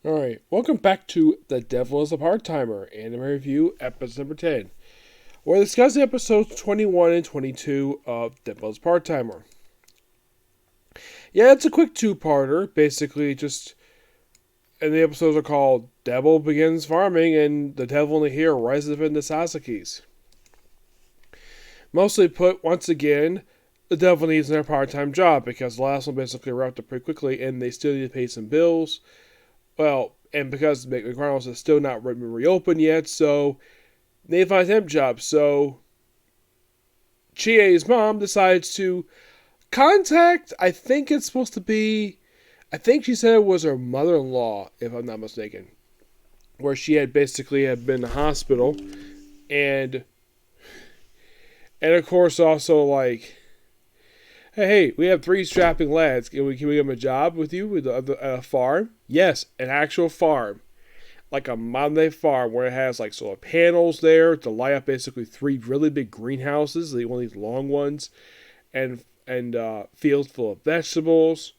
Alright, welcome back to The Devil is a Part-Timer, Anime Review, episode number 10. We're discussing episodes 21 and 22 of Devil is a Part-Timer. Yeah, it's a quick two-parter, basically just, and the episodes are called Devil Begins Farming and The Devil and the Hero Rises Up into Sasaki's. Mostly put, once again, the devil needs another part-time job because the last one basically wrapped up pretty quickly and they still need to pay some bills. Well, and because McDonald's is still not reopened yet, so they find a temp job. So Chie's mom decides to contact. I think she said it was her mother-in-law, if I'm not mistaken, where she had basically had been in the hospital, and of course also like, hey, we have three strapping lads. Can we give them a job with you with a farm? Yes, an actual farm. Like a modern day farm where it has like solar panels there to light up basically three really big greenhouses, one of these long ones, and fields full of vegetables,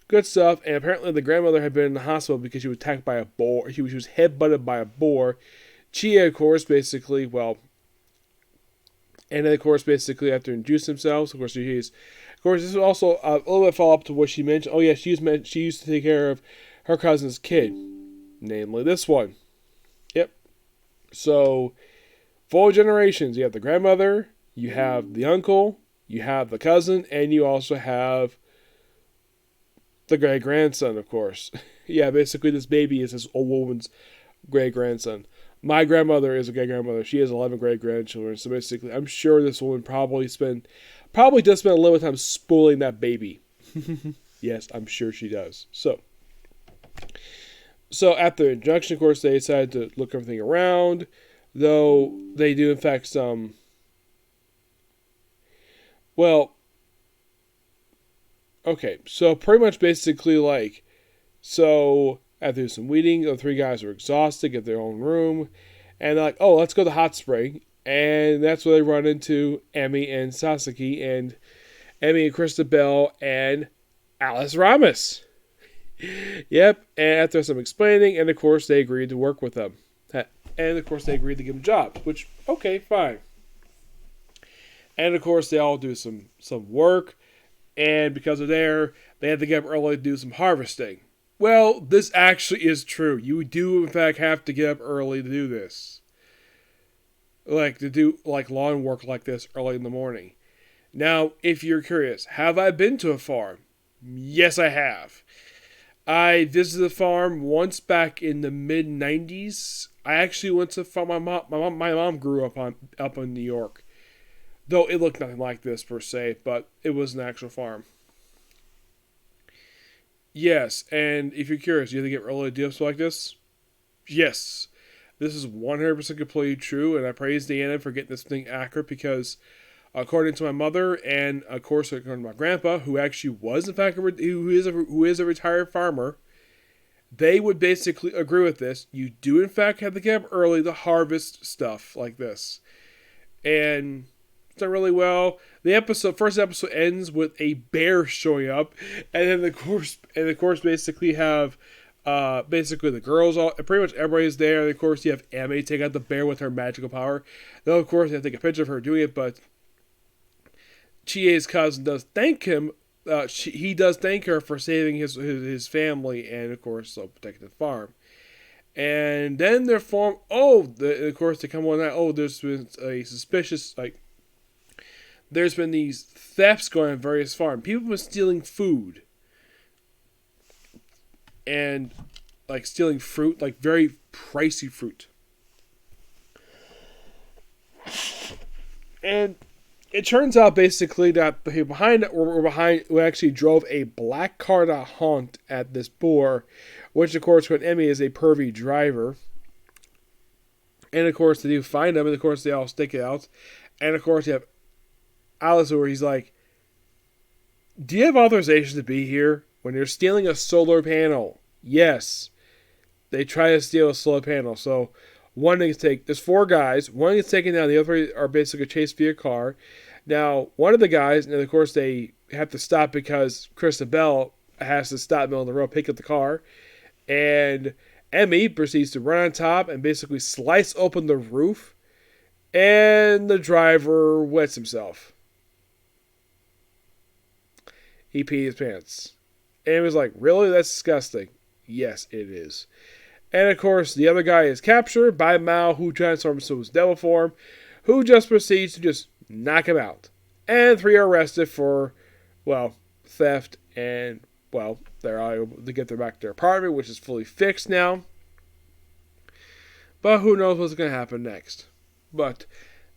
good stuff. And apparently the grandmother had been in the hospital because she was attacked by a boar. She was headbutted by a boar. Chia, of course, basically, well, and then of course basically after introduce themselves, of course she's, of course this is also a little bit follow up to what she mentioned. Oh yeah, she used to take care of her cousin's kid, namely this one. Yep. So, four generations. You have the grandmother, you have the uncle, you have the cousin, and you also have the great grandson, of course. Yeah, basically, this baby is this old woman's great grandson. My grandmother is a great grandmother. She has 11 great grandchildren. So basically, I'm sure this woman probably does spend a little time spoiling that baby. Yes, I'm sure she does. So after the introduction, of course, they decide to look everything around, though they do in fact some. Well, okay, so pretty much basically like, so after some weeding, the three guys are exhausted, get their own room, and they're like, oh, let's go to the hot spring, and that's where they run into Emmy and Sasaki, and Emmy and Christabel and Alice Ramos. Yep, and after some explaining, and of course they agreed to work with them. And of course they agreed to give them jobs, which, okay, fine. And of course they all do some work, and because of they had to get up early to do some harvesting. Well, this actually is true. You do in fact have to get up early to do this. Like to do like lawn work like this early in the morning. Now, if you're curious, have I been to a farm? Yes, I have. I visited the farm once back in the mid '90s. I actually went to the farm. My mom grew up in New York, though it looked nothing like this per se, but it was an actual farm. Yes, and if you're curious, you have to get early deals like this. Yes, this is 100% completely true, and I praise Deanna for getting this thing accurate because, according to my mother, and of course according to my grandpa, who actually was in fact who is a retired farmer, they would basically agree with this. You do in fact have to get up early to harvest stuff like this, and it's done really well. The first episode ends with a bear showing up, and then of course basically have basically the girls all pretty much everybody's there. And of course you have Amy take out the bear with her magical power. Though of course you have to take a picture of her doing it, but Chie's cousin does thank him. He does thank her for saving his family and of course so protecting the farm. And then they're formed. Of course they come on that. Oh, there's been a suspicious there's been these thefts going on various farms. People have been stealing food and like stealing fruit, like very pricey fruit. And it turns out basically that the people behind it were behind who actually drove a black car to haunt at this boar, which of course when Emmy is a pervy driver. And of course they do find him, and of course they all stick it out. And of course you have Alice where he's like, do you have authorization to be here? When you're stealing a solar panel. Yes. They try to steal a solar panel. So there's four guys. One gets taken down. The other three are basically chased via car. Now, one of the guys, and of course they have to stop because Christabel has to stop in the middle of the road, pick up the car. And Emmy proceeds to run on top and basically slice open the roof, and the driver wets himself. He peed his pants. And it was like, really? That's disgusting. Yes, it is. And of course, the other guy is captured by Mao, who transforms to his devil form, who just proceeds to just knock him out. And 3 are arrested for, well, theft, and, well, they're all able to get their back to their apartment, which is fully fixed now. But who knows what's going to happen next. But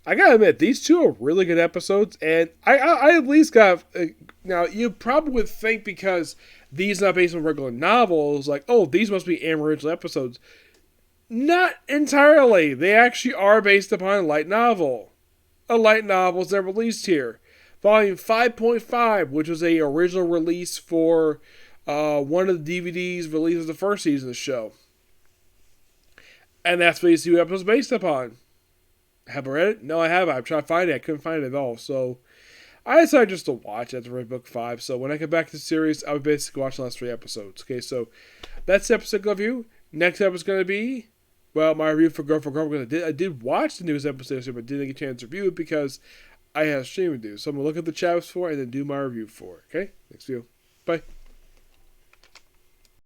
I gotta admit, these 2 are really good episodes, and I at least got... now, you probably would think because these are not based on regular novels, like, oh, these must be original episodes. Not entirely. They actually are based upon a light novel. A light novel that released here. Volume 5.5, which was a original release for one of the DVDs released of the first season of the show. And that's what these 2 episodes based upon. Have I read it? No, I haven't. I've tried to find it. I couldn't find it at all. So I decided just to watch after read book 5. So when I get back to the series, I would basically watch the last 3 episodes. Okay, so that's the episode review. Next episode is going to be, well, my review for Girl for Girl. I did watch the newest episode, but didn't get a chance to review it because I had a stream to do. So I'm going to look at the chapters for it and then do my review for it. Okay? Next video. Bye.